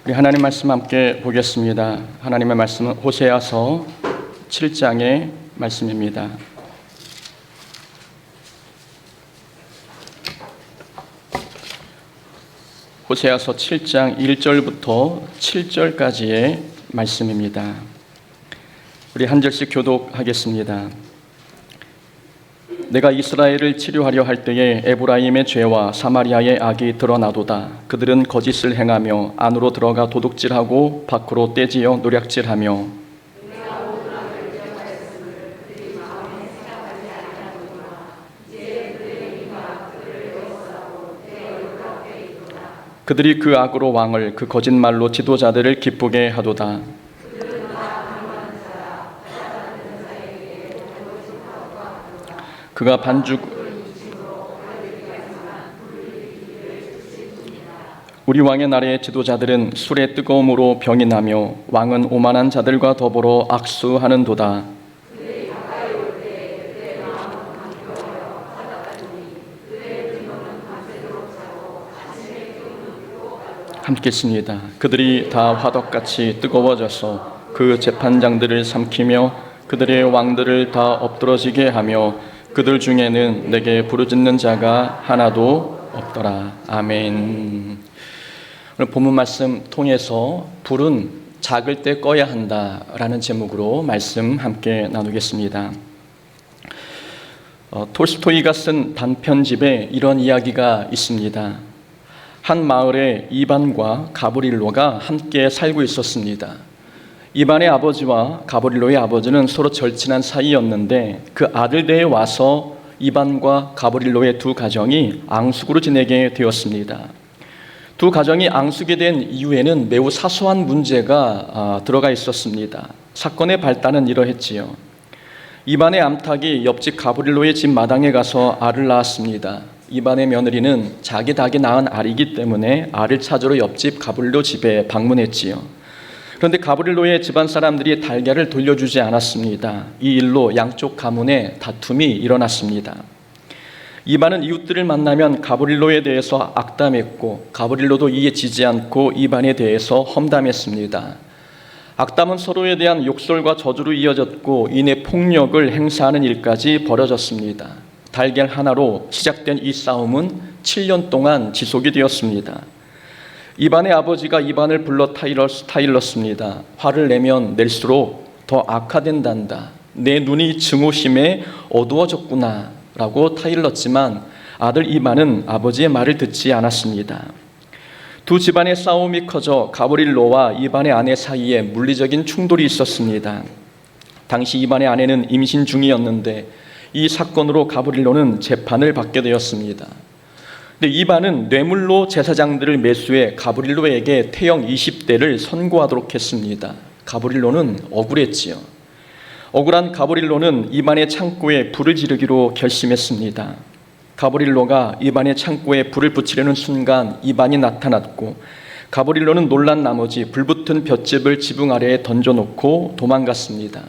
우리 하나님 말씀 함께 보겠습니다. 하나님의 말씀은 호세아서 7장의 말씀입니다. 호세아서 7장 1절부터 7절까지의 말씀입니다. 우리 한 절씩 교독하겠습니다. 내가 이스라엘을 치료하려 할 때에 에브라임의 죄와 사마리아의 악이 드러나도다. 그들은 거짓을 행하며 안으로 들어가 도둑질하고 밖으로 떼지어 노략질하며 그들이 그 악으로 왕을 그 거짓말로 지도자들을 기쁘게 하도다. 그가 우리 왕의 나라의 지도자들은 술의 뜨거움으로 병이 나며 왕은 오만한 자들과 더불어 악수하는도다. 함께 씁니다. 그들이 다 화덕같이 뜨거워져서 그 재판장들을 삼키며 그들의 왕들을 다 엎드러지게 하며 그들 중에는 내게 부르짖는 자가 하나도 없더라. 아멘. 오늘 본문 말씀 통해서 불은 작을 때 꺼야 한다라는 제목으로 말씀 함께 나누겠습니다. 톨스토이가 쓴 단편집에 이런 이야기가 있습니다. 한 마을에 이반과 가브릴로가 함께 살고 있었습니다. 이반의 아버지와 가브릴로의 아버지는 서로 절친한 사이였는데 그 아들대에 와서 이반과 가브릴로의 두 가정이 앙숙으로 지내게 되었습니다. 두 가정이 앙숙이 된 이유에는 매우 사소한 문제가 들어가 있었습니다. 사건의 발단은 이러했지요. 이반의 암탉이 옆집 가브릴로의 집 마당에 가서 알을 낳았습니다. 이반의 며느리는 자기 닭이 낳은 알이기 때문에 알을 찾으러 옆집 가브릴로 집에 방문했지요. 그런데 가브릴로의 집안 사람들이 달걀을 돌려주지 않았습니다. 이 일로 양쪽 가문에 다툼이 일어났습니다. 이반은 이웃들을 만나면 가브릴로에 대해서 악담했고 가브릴로도 이에 지지 않고 이반에 대해서 험담했습니다. 악담은 서로에 대한 욕설과 저주로 이어졌고 이내 폭력을 행사하는 일까지 벌어졌습니다. 달걀 하나로 시작된 이 싸움은 7년 동안 지속이 되었습니다. 이반의 아버지가 이반을 불러 타일렀습니다. 화를 내면 낼수록 더 악화된단다. 내 눈이 증오심에 어두워졌구나 라고 타일렀지만 아들 이반은 아버지의 말을 듣지 않았습니다. 두 집안의 싸움이 커져 가브릴로와 이반의 아내 사이에 물리적인 충돌이 있었습니다. 당시 이반의 아내는 임신 중이었는데 이 사건으로 가브릴로는 재판을 받게 되었습니다. 근데 이반은 뇌물로 제사장들을 매수해 가브릴로에게 태형 20대를 선고하도록 했습니다. 가브릴로는 억울했지요. 억울한 가브릴로는 이반의 창고에 불을 지르기로 결심했습니다. 가브릴로가 이반의 창고에 불을 붙이려는 순간 이반이 나타났고 가브릴로는 놀란 나머지 불붙은 볏짚을 지붕 아래에 던져놓고 도망갔습니다.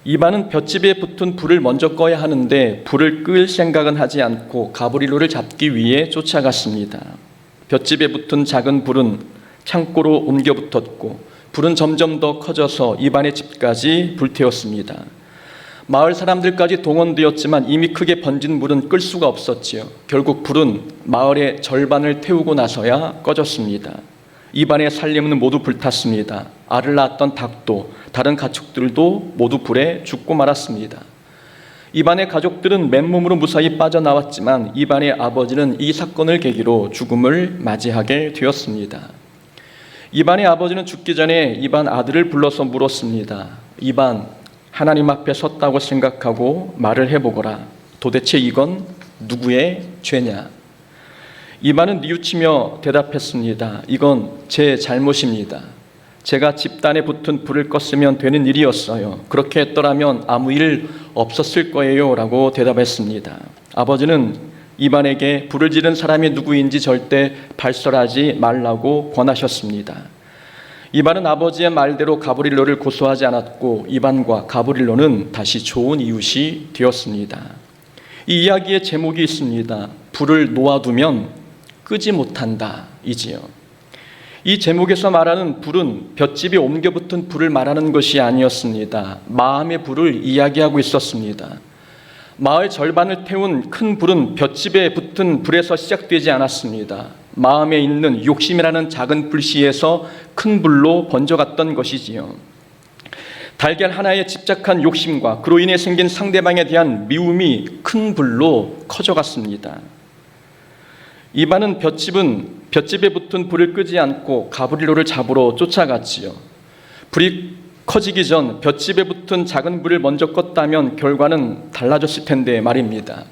이반은 볏짚에 붙은 불을 먼저 꺼야 하는데 불을 끌 생각은 하지 않고 가브릴로를 잡기 위해 쫓아갔습니다. 볏짚에 붙은 작은 불은 창고로 옮겨 붙었고 불은 점점 더 커져서 이반의 집까지 불태웠습니다. 마을 사람들까지 동원되었지만 이미 크게 번진 불은 끌 수가 없었지요. 결국 불은 마을의 절반을 태우고 나서야 꺼졌습니다. 이반의 살림은 모두 불탔습니다. 알을 낳았던 닭도 다른 가축들도 모두 불에 죽고 말았습니다. 이반의 가족들은 맨몸으로 무사히 빠져나왔지만 이반의 아버지는 이 사건을 계기로 죽음을 맞이하게 되었습니다. 이반의 아버지는 죽기 전에 이반 아들을 불러서 물었습니다. 이반, 하나님 앞에 섰다고 생각하고 말을 해보거라. 도대체 이건 누구의 죄냐? 이반은 뉘우치며 대답했습니다. 이건 제 잘못입니다. 제가 집단에 붙은 불을 껐으면 되는 일이었어요. 그렇게 했더라면 아무 일 없었을 거예요 라고 대답했습니다. 아버지는 이반에게 불을 지른 사람이 누구인지 절대 발설하지 말라고 권하셨습니다. 이반은 아버지의 말대로 가브릴로를 고소하지 않았고 이반과 가브릴로는 다시 좋은 이웃이 되었습니다. 이 이야기의 제목이 있습니다. 불을 놓아두면 끄지 못한다 이지요. 이 제목에서 말하는 불은 볏짚에 옮겨 붙은 불을 말하는 것이 아니었습니다. 마음의 불을 이야기하고 있었습니다. 마을 절반을 태운 큰 불은 볏짚에 붙은 불에서 시작되지 않았습니다. 마음에 있는 욕심이라는 작은 불씨에서 큰 불로 번져갔던 것이지요. 달걀 하나에 집착한 욕심과 그로 인해 생긴 상대방에 대한 미움이 큰 불로 커져갔습니다. 이반은 볏짚에 붙은 불을 끄지 않고 가브릴로를 잡으러 쫓아갔지요. 불이 커지기 전 볏짚에 붙은 작은 불을 먼저 껐다면 결과는 달라졌을 텐데 말입니다.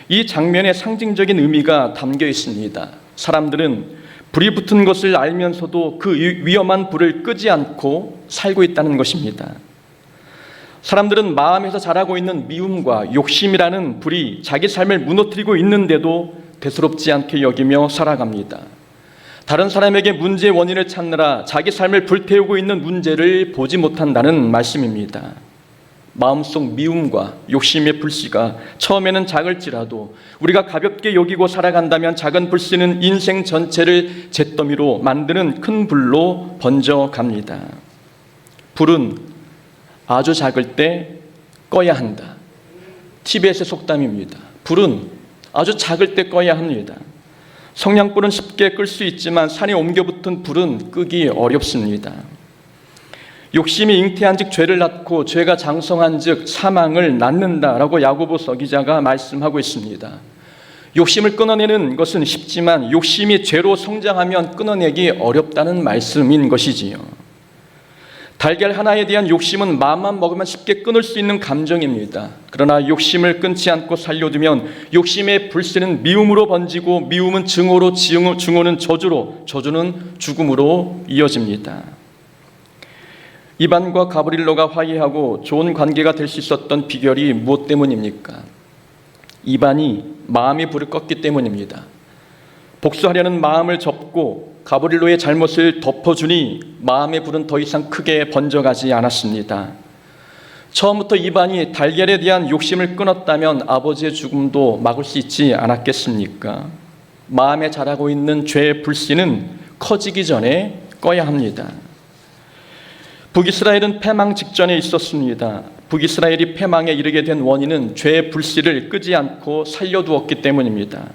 이 장면에 상징적인 의미가 담겨 있습니다. 사람들은 불이 붙은 것을 알면서도 그 위험한 불을 끄지 않고 살고 있다는 것입니다. 사람들은 마음에서 자라고 있는 미움과 욕심이라는 불이 자기 삶을 무너뜨리고 있는데도 대수롭지 않게 여기며 살아갑니다. 다른 사람에게 문제의 원인을 찾느라 자기 삶을 불태우고 있는 문제를 보지 못한다는 말씀입니다. 마음속 미움과 욕심의 불씨가 처음에는 작을지라도 우리가 가볍게 여기고 살아간다면 작은 불씨는 인생 전체를 잿더미로 만드는 큰 불로 번져갑니다. 불은 아주 작을 때 꺼야 한다. 티벳의 속담입니다. 불은 아주 작을 때 꺼야 합니다. 성냥불은 쉽게 끌 수 있지만 산에 옮겨 붙은 불은 끄기 어렵습니다. 욕심이 잉태한 즉 죄를 낳고 죄가 장성한 즉 사망을 낳는다라고 야고보서 기자가 말씀하고 있습니다. 욕심을 끊어내는 것은 쉽지만 욕심이 죄로 성장하면 끊어내기 어렵다는 말씀인 것이지요. 달걀 하나에 대한 욕심은 마음만 먹으면 쉽게 끊을 수 있는 감정입니다. 그러나 욕심을 끊지 않고 살려두면 욕심의 불씨는 미움으로 번지고 미움은 증오로, 증오는 저주로, 저주는 죽음으로 이어집니다. 이반과 가브릴로가 화해하고 좋은 관계가 될 수 있었던 비결이 무엇 때문입니까? 이반이 마음의 불을 껐기 때문입니다. 복수하려는 마음을 접고 가브릴로의 잘못을 덮어주니 마음의 불은 더 이상 크게 번져가지 않았습니다. 처음부터 이반이 달걀에 대한 욕심을 끊었다면 아버지의 죽음도 막을 수 있지 않았겠습니까? 마음에 자라고 있는 죄의 불씨는 커지기 전에 꺼야 합니다. 북이스라엘은 패망 직전에 있었습니다. 북이스라엘이 패망에 이르게 된 원인은 죄의 불씨를 끄지 않고 살려두었기 때문입니다.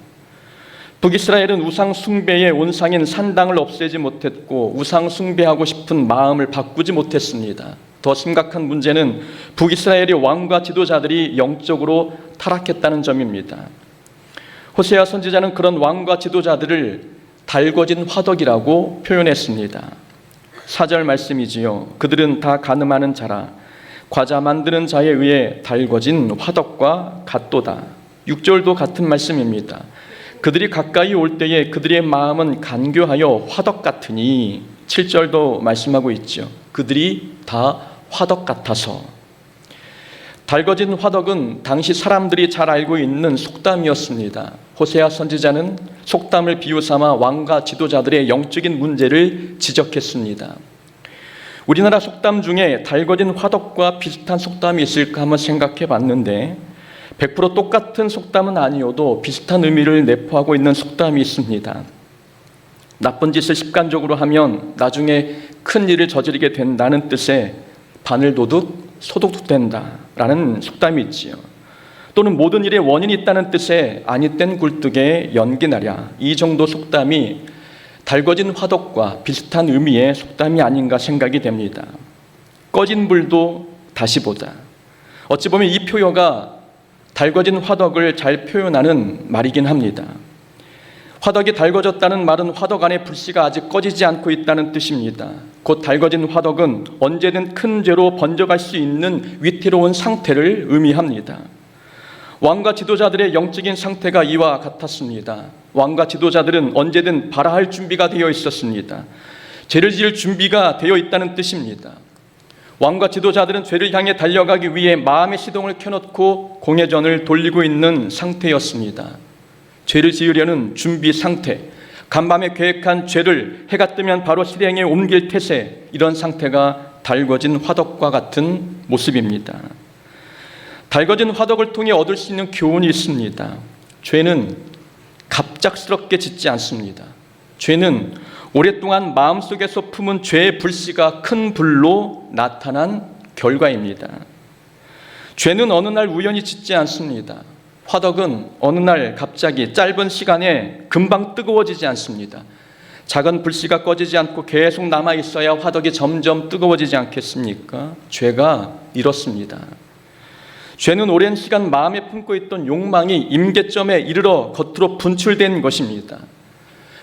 북이스라엘은 우상 숭배의 온상인 산당을 없애지 못했고 우상 숭배하고 싶은 마음을 바꾸지 못했습니다. 더 심각한 문제는 북이스라엘의 왕과 지도자들이 영적으로 타락했다는 점입니다. 호세아 선지자는 그런 왕과 지도자들을 달궈진 화덕이라고 표현했습니다. 4절 말씀이지요. 그들은 다 가늠하는 자라 과자 만드는 자에 의해 달궈진 화덕과 같도다. 6절도 같은 말씀입니다. 그들이 가까이 올 때에 그들의 마음은 간교하여 화덕 같으니 7절도 말씀하고 있죠. 그들이 다 화덕 같아서. 달궈진 화덕은 당시 사람들이 잘 알고 있는 속담이었습니다. 호세아 선지자는 속담을 비유삼아 왕과 지도자들의 영적인 문제를 지적했습니다. 우리나라 속담 중에 달궈진 화덕과 비슷한 속담이 있을까 한번 생각해 봤는데 100% 똑같은 속담은 아니어도 비슷한 의미를 내포하고 있는 속담이 있습니다. 나쁜 짓을 습관적으로 하면 나중에 큰 일을 저지르게 된다는 뜻의 바늘도둑, 소독도 된다라는 속담이 있지요. 또는 모든 일에 원인이 있다는 뜻의 아니 땐 굴뚝에 연기나랴, 이 정도 속담이 달궈진 화덕과 비슷한 의미의 속담이 아닌가 생각이 됩니다. 꺼진 불도 다시 보자. 어찌 보면 이 표현가 달궈진 화덕을 잘 표현하는 말이긴 합니다. 화덕이 달궈졌다는 말은 화덕 안에 불씨가 아직 꺼지지 않고 있다는 뜻입니다. 곧 달궈진 화덕은 언제든 큰 죄로 번져갈 수 있는 위태로운 상태를 의미합니다. 왕과 지도자들의 영적인 상태가 이와 같았습니다. 왕과 지도자들은 언제든 발화할 준비가 되어 있었습니다. 죄를 지을 준비가 되어 있다는 뜻입니다. 왕과 지도자들은 죄를 향해 달려가기 위해 마음의 시동을 켜놓고 공회전을 돌리고 있는 상태였습니다. 죄를 지으려는 준비 상태, 간밤에 계획한 죄를 해가 뜨면 바로 실행에 옮길 태세, 이런 상태가 달궈진 화덕과 같은 모습입니다. 달궈진 화덕을 통해 얻을 수 있는 교훈이 있습니다. 죄는 갑작스럽게 짓지 않습니다. 죄는 오랫동안 마음속에서 품은 죄의 불씨가 큰 불로 나타난 결과입니다. 죄는 어느 날 우연히 짓지 않습니다. 화덕은 어느 날 갑자기 짧은 시간에 금방 뜨거워지지 않습니다. 작은 불씨가 꺼지지 않고 계속 남아있어야 화덕이 점점 뜨거워지지 않겠습니까? 죄가 이렇습니다. 죄는 오랜 시간 마음에 품고 있던 욕망이 임계점에 이르러 겉으로 분출된 것입니다.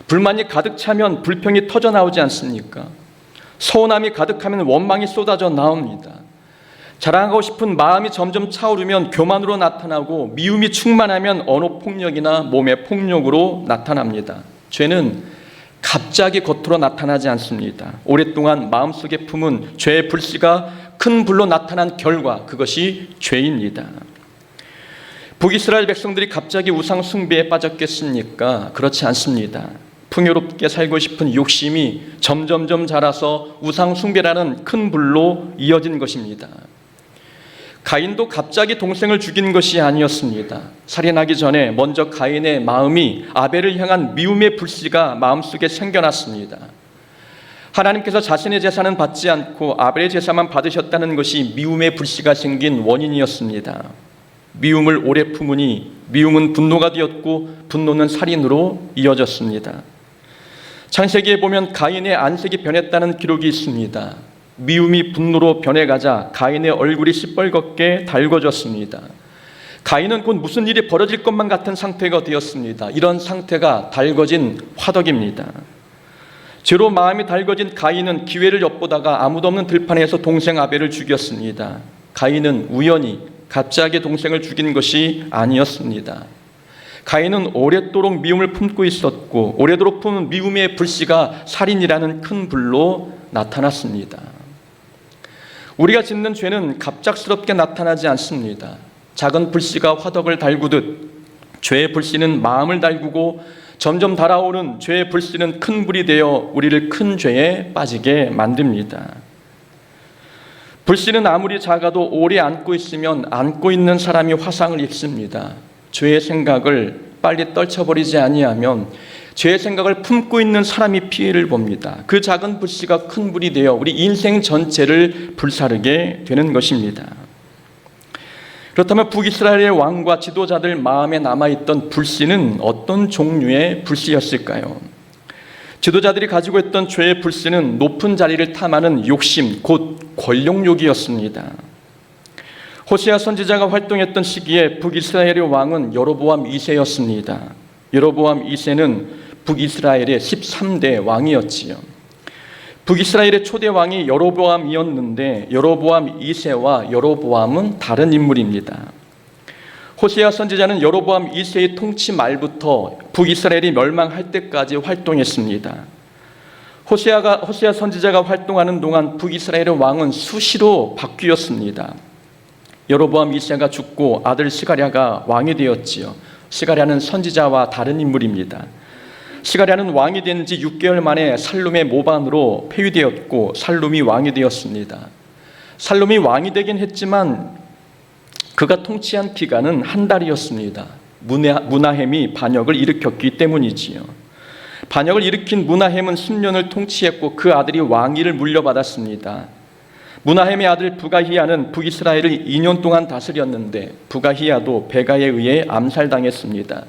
불만이 가득 차면 불평이 터져 나오지 않습니까? 서운함이 가득하면 원망이 쏟아져 나옵니다. 자랑하고 싶은 마음이 점점 차오르면 교만으로 나타나고 미움이 충만하면 언어폭력이나 몸의 폭력으로 나타납니다. 죄는 갑자기 겉으로 나타나지 않습니다. 오랫동안 마음속에 품은 죄의 불씨가 큰 불로 나타난 결과, 그것이 죄입니다. 북이스라엘 백성들이 갑자기 우상 숭배에 빠졌겠습니까? 그렇지 않습니다. 풍요롭게 살고 싶은 욕심이 점점점 자라서 우상 숭배라는 큰 불로 이어진 것입니다. 가인도 갑자기 동생을 죽인 것이 아니었습니다. 살인하기 전에 먼저 가인의 마음이 아벨을 향한 미움의 불씨가 마음속에 생겨났습니다. 하나님께서 자신의 제사는 받지 않고 아벨의 제사만 받으셨다는 것이 미움의 불씨가 생긴 원인이었습니다. 미움을 오래 품으니 미움은 분노가 되었고 분노는 살인으로 이어졌습니다. 창세기에 보면 가인의 안색이 변했다는 기록이 있습니다. 미움이 분노로 변해가자 가인의 얼굴이 시뻘겋게 달궈졌습니다. 가인은 곧 무슨 일이 벌어질 것만 같은 상태가 되었습니다. 이런 상태가 달궈진 화덕입니다. 죄로 마음이 달궈진 가인은 기회를 엿보다가 아무도 없는 들판에서 동생 아벨을 죽였습니다. 가인은 우연히 갑자기 동생을 죽인 것이 아니었습니다. 가인은 오랫도록 미움을 품고 있었고 오래도록 품은 미움의 불씨가 살인이라는 큰 불로 나타났습니다. 우리가 짓는 죄는 갑작스럽게 나타나지 않습니다. 작은 불씨가 화덕을 달구듯 죄의 불씨는 마음을 달구고 점점 달아오른 죄의 불씨는 큰 불이 되어 우리를 큰 죄에 빠지게 만듭니다. 불씨는 아무리 작아도 오래 안고 있으면 안고 있는 사람이 화상을 입습니다. 죄의 생각을 빨리 떨쳐버리지 아니하면 죄의 생각을 품고 있는 사람이 피해를 봅니다. 그 작은 불씨가 큰 불이 되어 우리 인생 전체를 불사르게 되는 것입니다. 그렇다면 북이스라엘의 왕과 지도자들 마음에 남아있던 불씨는 어떤 종류의 불씨였을까요? 지도자들이 가지고 있던 죄의 불씨는 높은 자리를 탐하는 욕심, 곧 권력욕이었습니다. 호세아 선지자가 활동했던 시기에 북이스라엘의 왕은 여로보암 2세였습니다. 여로보암 2세는 북이스라엘의 13대 왕이었지요. 북이스라엘의 초대 왕이 여로보암이었는데 여로보암 2세와 여로보암은 다른 인물입니다. 호세아 선지자는 여로보암 2세의 통치 말부터 북이스라엘이 멸망할 때까지 활동했습니다. 호세아 선지자가 활동하는 동안 북이스라엘의 왕은 수시로 바뀌었습니다. 여로보암 2세가 죽고 아들 스가랴가 왕이 되었지요. 스가랴는 선지자와 다른 인물입니다. 스가랴는 왕이 된 지 6개월 만에 살룸의 모반으로 폐위되었고 살룸이 왕이 되었습니다. 살룸이 왕이 되긴 했지만 그가 통치한 기간은 한 달이었습니다. 무나헴이 반역을 일으켰기 때문이지요. 반역을 일으킨 무나헴은 10년을 통치했고 그 아들이 왕위를 물려받았습니다. 무나헴의 아들 부가히야는 북이스라엘을 2년 동안 다스렸는데 부가히야도 베가에 의해 암살당했습니다.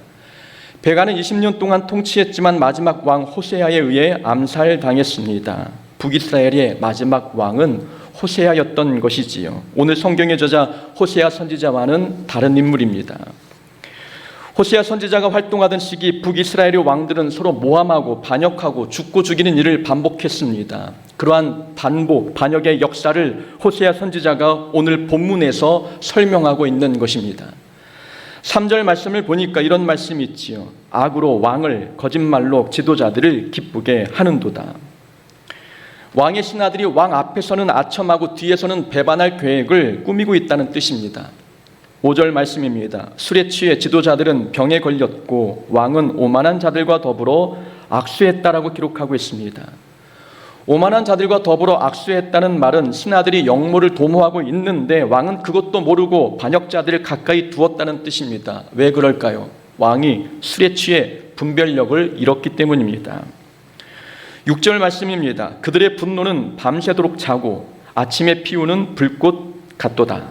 베가는 20년 동안 통치했지만 마지막 왕 호세아에 의해 암살당했습니다. 북이스라엘의 마지막 왕은 호세아였던 것이지요. 오늘 성경의 저자 호세아 선지자와는 다른 인물입니다. 호세아 선지자가 활동하던 시기 북이스라엘의 왕들은 서로 모함하고 반역하고 죽고 죽이는 일을 반복했습니다. 그러한 반복, 반역의 역사를 호세아 선지자가 오늘 본문에서 설명하고 있는 것입니다. 3절 말씀을 보니까 이런 말씀이 있지요. 악으로 왕을 거짓말로 지도자들을 기쁘게 하는도다. 왕의 신하들이 왕 앞에서는 아첨하고 뒤에서는 배반할 계획을 꾸미고 있다는 뜻입니다. 5절 말씀입니다. 술에 취해 지도자들은 병에 걸렸고 왕은 오만한 자들과 더불어 악수했다라고 기록하고 있습니다. 오만한 자들과 더불어 악수했다는 말은 신하들이 역모를 도모하고 있는데 왕은 그것도 모르고 반역자들을 가까이 두었다는 뜻입니다. 왜 그럴까요? 왕이 술에 취해 분별력을 잃었기 때문입니다. 6절 말씀입니다. 그들의 분노는 밤새도록 자고 아침에 피우는 불꽃 같도다.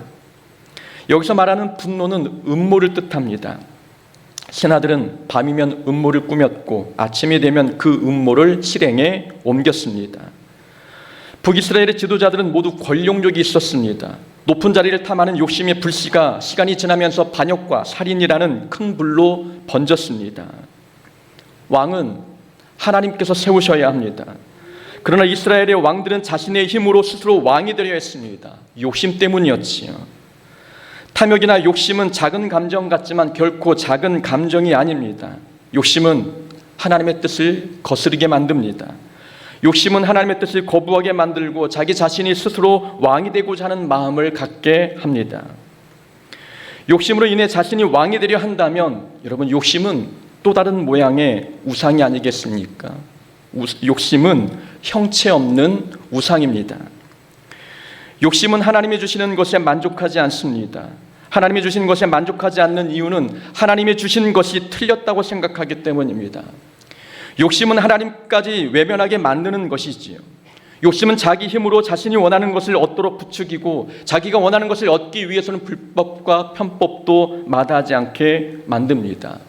여기서 말하는 분노는 음모를 뜻합니다. 신하들은 밤이면 음모를 꾸몄고 아침이 되면 그 음모를 실행에 옮겼습니다. 북이스라엘의 지도자들은 모두 권력욕이 있었습니다. 높은 자리를 탐하는 욕심의 불씨가 시간이 지나면서 반역과 살인이라는 큰 불로 번졌습니다. 왕은 하나님께서 세우셔야 합니다. 그러나 이스라엘의 왕들은 자신의 힘으로 스스로 왕이 되려 했습니다. 욕심 때문이었지요. 탐욕이나 욕심은 작은 감정 같지만 결코 작은 감정이 아닙니다. 욕심은 하나님의 뜻을 거스르게 만듭니다. 욕심은 하나님의 뜻을 거부하게 만들고 자기 자신이 스스로 왕이 되고자 하는 마음을 갖게 합니다. 욕심으로 인해 자신이 왕이 되려 한다면 여러분, 욕심은 또 다른 모양의 우상이 아니겠습니까? 욕심은 형체 없는 우상입니다. 욕심은 하나님이 주시는 것에 만족하지 않습니다. 하나님이 주신 것에 만족하지 않는 이유는 하나님이 주신 것이 틀렸다고 생각하기 때문입니다. 욕심은 하나님까지 외면하게 만드는 것이지요. 욕심은 자기 힘으로 자신이 원하는 것을 얻도록 부추기고 자기가 원하는 것을 얻기 위해서는 불법과 편법도 마다하지 않게 만듭니다.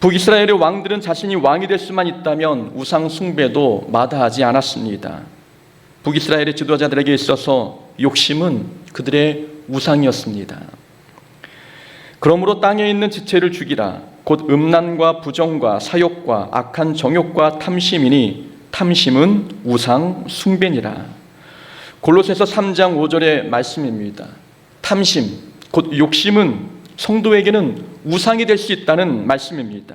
북이스라엘의 왕들은 자신이 왕이 될 수만 있다면 우상 숭배도 마다하지 않았습니다. 북이스라엘의 지도자들에게 있어서 욕심은 그들의 우상이었습니다. 그러므로 땅에 있는 지체를 죽이라. 곧 음란과 부정과 사욕과 악한 정욕과 탐심이니 탐심은 우상 숭배니라. 골로새서 3장 5절의 말씀입니다. 탐심, 곧 욕심은 성도에게는 우상이 될 수 있다는 말씀입니다.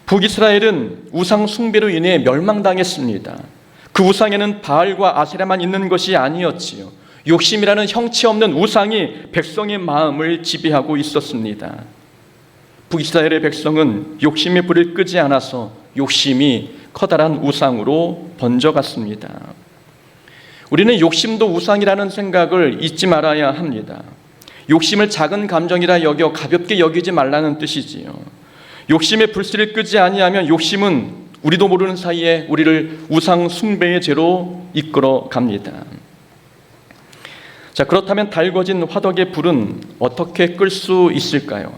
북이스라엘은 우상 숭배로 인해 멸망당했습니다. 그 우상에는 바알과 아세라만 있는 것이 아니었지요. 욕심이라는 형체 없는 우상이 백성의 마음을 지배하고 있었습니다. 북이스라엘의 백성은 욕심의 불을 끄지 않아서 욕심이 커다란 우상으로 번져갔습니다. 우리는 욕심도 우상이라는 생각을 잊지 말아야 합니다. 욕심을 작은 감정이라 여겨 가볍게 여기지 말라는 뜻이지요. 욕심의 불씨를 끄지 아니하면 욕심은 우리도 모르는 사이에 우리를 우상 숭배의 죄로 이끌어 갑니다. 자, 그렇다면 달궈진 화덕의 불은 어떻게 끌 수 있을까요?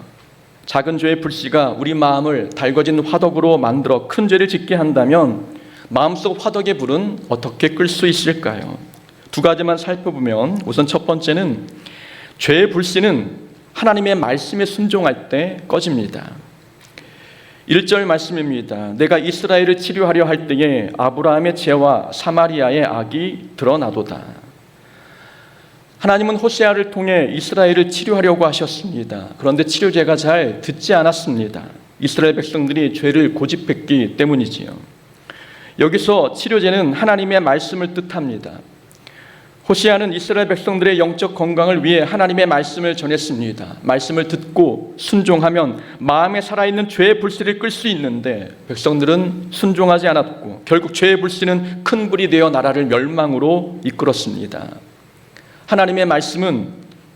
작은 죄의 불씨가 우리 마음을 달궈진 화덕으로 만들어 큰 죄를 짓게 한다면 마음속 화덕의 불은 어떻게 끌 수 있을까요? 두 가지만 살펴보면 우선 첫 번째는 죄의 불씨는 하나님의 말씀에 순종할 때 꺼집니다. 1절 말씀입니다. 내가 이스라엘을 치료하려 할 때에 아브라함의 죄와 사마리아의 악이 드러나도다. 하나님은 호세아를 통해 이스라엘을 치료하려고 하셨습니다. 그런데 치료제가 잘 듣지 않았습니다. 이스라엘 백성들이 죄를 고집했기 때문이지요. 여기서 치료제는 하나님의 말씀을 뜻합니다. 호세아는 이스라엘 백성들의 영적 건강을 위해 하나님의 말씀을 전했습니다. 말씀을 듣고 순종하면 마음에 살아있는 죄의 불씨를 끌 수 있는데 백성들은 순종하지 않았고 결국 죄의 불씨는 큰 불이 되어 나라를 멸망으로 이끌었습니다. 하나님의 말씀은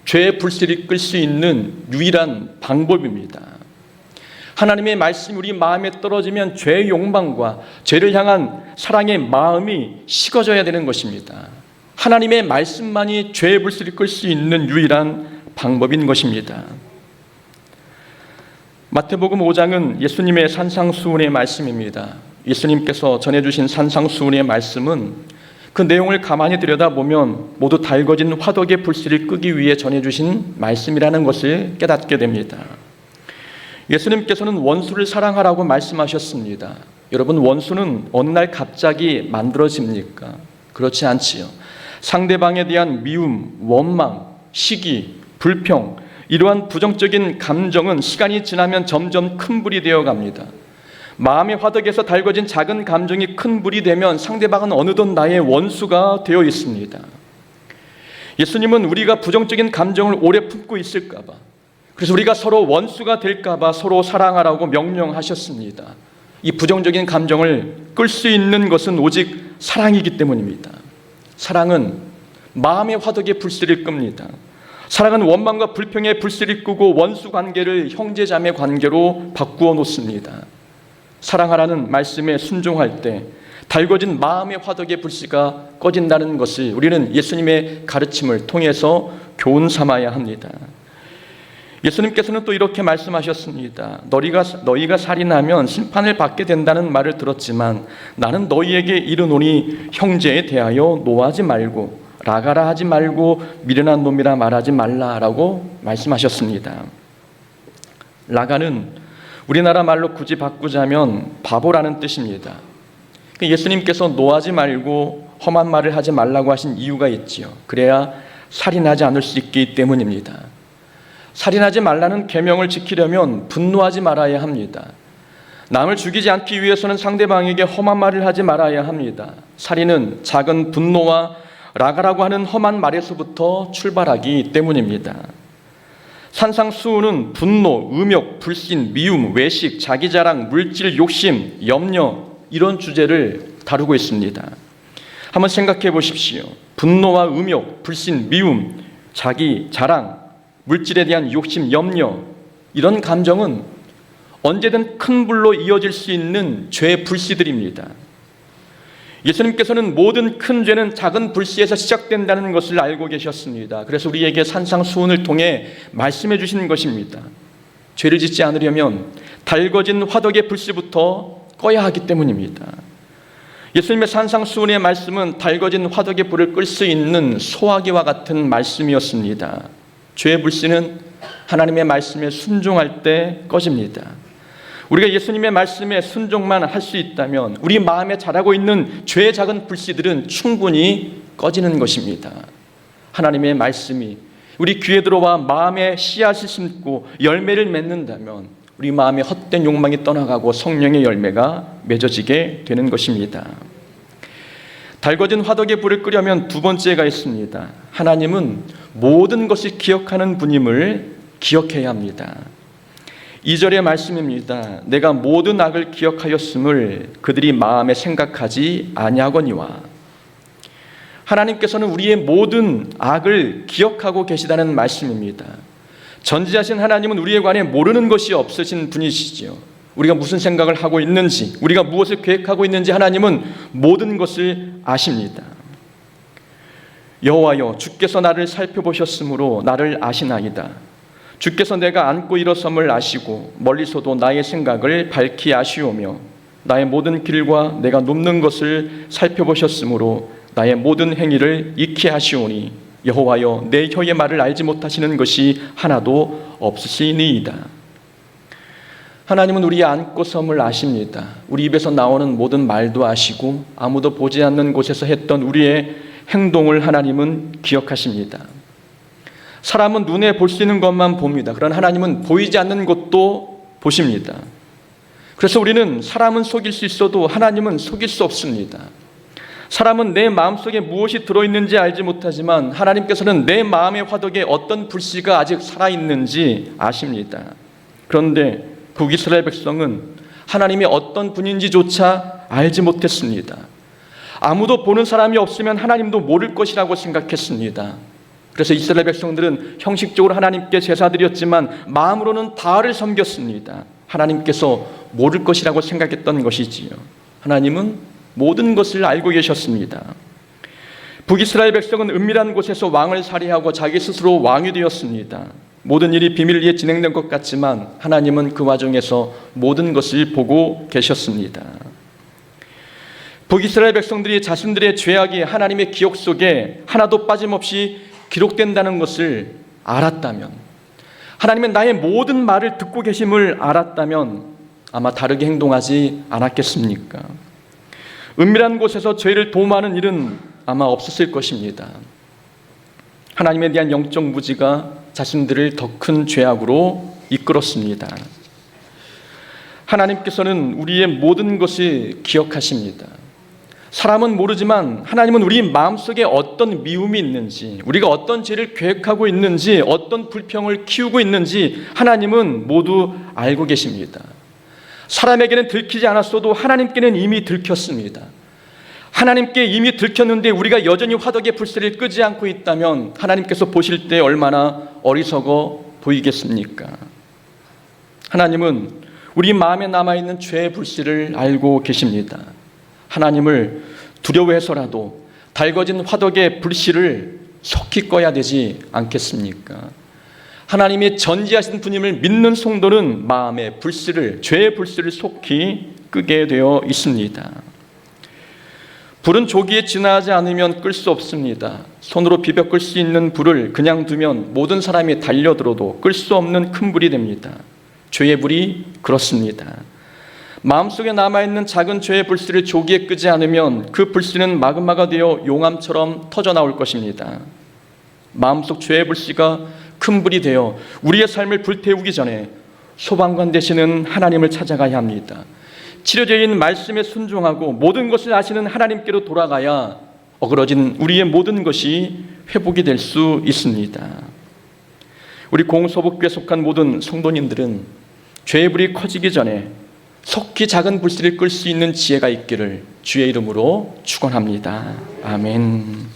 죄의 불씨를 끌 수 있는 유일한 방법입니다. 하나님의 말씀이 우리 마음에 떨어지면 죄의 욕망과 죄를 향한 사랑의 마음이 식어져야 되는 것입니다. 하나님의 말씀만이 죄의 불씨를 끌 수 있는 유일한 방법인 것입니다. 마태복음 5장은 예수님의 산상수훈의 말씀입니다. 예수님께서 전해주신 산상수훈의 말씀은 그 내용을 가만히 들여다보면 모두 달궈진 화덕의 불씨를 끄기 위해 전해주신 말씀이라는 것을 깨닫게 됩니다. 예수님께서는 원수를 사랑하라고 말씀하셨습니다. 여러분, 원수는 어느 날 갑자기 만들어집니까? 그렇지 않지요. 상대방에 대한 미움, 원망, 시기, 불평, 이러한 부정적인 감정은 시간이 지나면 점점 큰 불이 되어갑니다. 마음의 화덕에서 달궈진 작은 감정이 큰 불이 되면 상대방은 어느덧 나의 원수가 되어 있습니다. 예수님은 우리가 부정적인 감정을 오래 품고 있을까 봐, 그래서 우리가 서로 원수가 될까 봐 서로 사랑하라고 명령하셨습니다. 이 부정적인 감정을 끌 수 있는 것은 오직 사랑이기 때문입니다. 사랑은 마음의 화덕의 불씨를 끕니다. 사랑은 원망과 불평의 불씨를 끄고 원수 관계를 형제자매 관계로 바꾸어 놓습니다. 사랑하라는 말씀에 순종할 때 달궈진 마음의 화덕의 불씨가 꺼진다는 것을 우리는 예수님의 가르침을 통해서 교훈 삼아야 합니다. 예수님께서는 또 이렇게 말씀하셨습니다. 너희가 살인하면 심판을 받게 된다는 말을 들었지만 나는 너희에게 이르노니 형제에 대하여 노하지 말고 라가라 하지 말고 미련한 놈이라 말하지 말라라고 말씀하셨습니다. 라가는 우리나라 말로 굳이 바꾸자면 바보라는 뜻입니다. 예수님께서 노하지 말고 험한 말을 하지 말라고 하신 이유가 있지요. 그래야 살인하지 않을 수 있기 때문입니다. 살인하지 말라는 계명을 지키려면 분노하지 말아야 합니다. 남을 죽이지 않기 위해서는 상대방에게 험한 말을 하지 말아야 합니다. 살인은 작은 분노와 라가라고 하는 험한 말에서부터 출발하기 때문입니다. 산상수훈은 분노, 음욕, 불신, 미움, 외식, 자기자랑, 물질, 욕심, 염려 이런 주제를 다루고 있습니다. 한번 생각해 보십시오. 분노와 음욕, 불신, 미움, 자기 자랑, 물질에 대한 욕심, 염려 이런 감정은 언제든 큰 불로 이어질 수 있는 죄의 불씨들입니다. 예수님께서는 모든 큰 죄는 작은 불씨에서 시작된다는 것을 알고 계셨습니다. 그래서 우리에게 산상수훈을 통해 말씀해 주신 것입니다. 죄를 짓지 않으려면 달궈진 화덕의 불씨부터 꺼야 하기 때문입니다. 예수님의 산상수훈의 말씀은 달궈진 화덕의 불을 끌 수 있는 소화기와 같은 말씀이었습니다. 죄의 불씨는 하나님의 말씀에 순종할 때 꺼집니다. 우리가 예수님의 말씀에 순종만 할 수 있다면 우리 마음에 자라고 있는 죄의 작은 불씨들은 충분히 꺼지는 것입니다. 하나님의 말씀이 우리 귀에 들어와 마음에 씨앗을 심고 열매를 맺는다면 우리 마음의 헛된 욕망이 떠나가고 성령의 열매가 맺어지게 되는 것입니다. 달궈진 화덕의 불을 끄려면 두 번째가 있습니다. 하나님은 모든 것을 기억하는 분임을 기억해야 합니다. 2절의 말씀입니다. 내가 모든 악을 기억하였음을 그들이 마음에 생각하지 아니하거니와. 하나님께서는 우리의 모든 악을 기억하고 계시다는 말씀입니다. 전지하신 하나님은 우리에 관해 모르는 것이 없으신 분이시지요. 우리가 무슨 생각을 하고 있는지, 우리가 무엇을 계획하고 있는지 하나님은 모든 것을 아십니다. 여호와여, 주께서 나를 살펴보셨으므로 나를 아시나이다. 주께서 내가 앉고 일어섬을 아시고 멀리서도 나의 생각을 밝히 아시오며 나의 모든 길과 내가 눕는 것을 살펴보셨으므로 나의 모든 행위를 익히 하시오니 여호와여, 내 혀의 말을 알지 못하시는 것이 하나도 없으시니이다. 하나님은 우리의 앉고 섬을 아십니다. 우리 입에서 나오는 모든 말도 아시고 아무도 보지 않는 곳에서 했던 우리의 행동을 하나님은 기억하십니다. 사람은 눈에 볼 수 있는 것만 봅니다. 그러나 하나님은 보이지 않는 것도 보십니다. 그래서 우리는 사람은 속일 수 있어도 하나님은 속일 수 없습니다. 사람은 내 마음속에 무엇이 들어있는지 알지 못하지만 하나님께서는 내 마음의 화덕에 어떤 불씨가 아직 살아있는지 아십니다. 그런데 북이스라엘 백성은 하나님이 어떤 분인지조차 알지 못했습니다. 아무도 보는 사람이 없으면 하나님도 모를 것이라고 생각했습니다. 그래서 이스라엘 백성들은 형식적으로 하나님께 제사드렸지만 마음으로는 바알을 섬겼습니다. 하나님께서 모를 것이라고 생각했던 것이지요. 하나님은 모든 것을 알고 계셨습니다. 북이스라엘 백성은 은밀한 곳에서 왕을 살해하고 자기 스스로 왕이 되었습니다. 모든 일이 비밀리에 진행된 것 같지만 하나님은 그 와중에서 모든 것을 보고 계셨습니다. 북이스라엘 백성들이 자신들의 죄악이 하나님의 기억 속에 하나도 빠짐없이 기록된다는 것을 알았다면, 하나님은 나의 모든 말을 듣고 계심을 알았다면 아마 다르게 행동하지 않았겠습니까? 은밀한 곳에서 죄를 도모하는 일은 아마 없었을 것입니다. 하나님에 대한 영적 무지가 자신들을 더 큰 죄악으로 이끌었습니다. 하나님께서는 우리의 모든 것을 기억하십니다. 사람은 모르지만 하나님은 우리 마음속에 어떤 미움이 있는지, 우리가 어떤 죄를 계획하고 있는지, 어떤 불평을 키우고 있는지 하나님은 모두 알고 계십니다. 사람에게는 들키지 않았어도 하나님께는 이미 들켰습니다. 하나님께 이미 들켰는데 우리가 여전히 화덕의 불씨를 끄지 않고 있다면 하나님께서 보실 때 얼마나 어리석어 보이겠습니까? 하나님은 우리 마음에 남아있는 죄의 불씨를 알고 계십니다. 하나님을 두려워해서라도 달궈진 화덕의 불씨를 속히 꺼야 되지 않겠습니까? 하나님이 전지하신 분임을 믿는 성도는 마음의 불씨를, 죄의 불씨를 속히 끄게 되어 있습니다. 불은 조기에 진화하지 않으면 끌 수 없습니다. 손으로 비벼 끌 수 있는 불을 그냥 두면 모든 사람이 달려들어도 끌 수 없는 큰 불이 됩니다. 죄의 불이 그렇습니다. 마음속에 남아있는 작은 죄의 불씨를 조기에 끄지 않으면 그 불씨는 마그마가 되어 용암처럼 터져나올 것입니다. 마음속 죄의 불씨가 큰 불이 되어 우리의 삶을 불태우기 전에 소방관 되시는 하나님을 찾아가야 합니다. 치료제인 말씀에 순종하고 모든 것을 아시는 하나님께로 돌아가야 어그러진 우리의 모든 것이 회복이 될 수 있습니다. 우리 공소복교에 속한 모든 성도님들은 죄의 불이 커지기 전에 속히 작은 불씨를 끌 수 있는 지혜가 있기를 주의 이름으로 축원합니다. 아멘.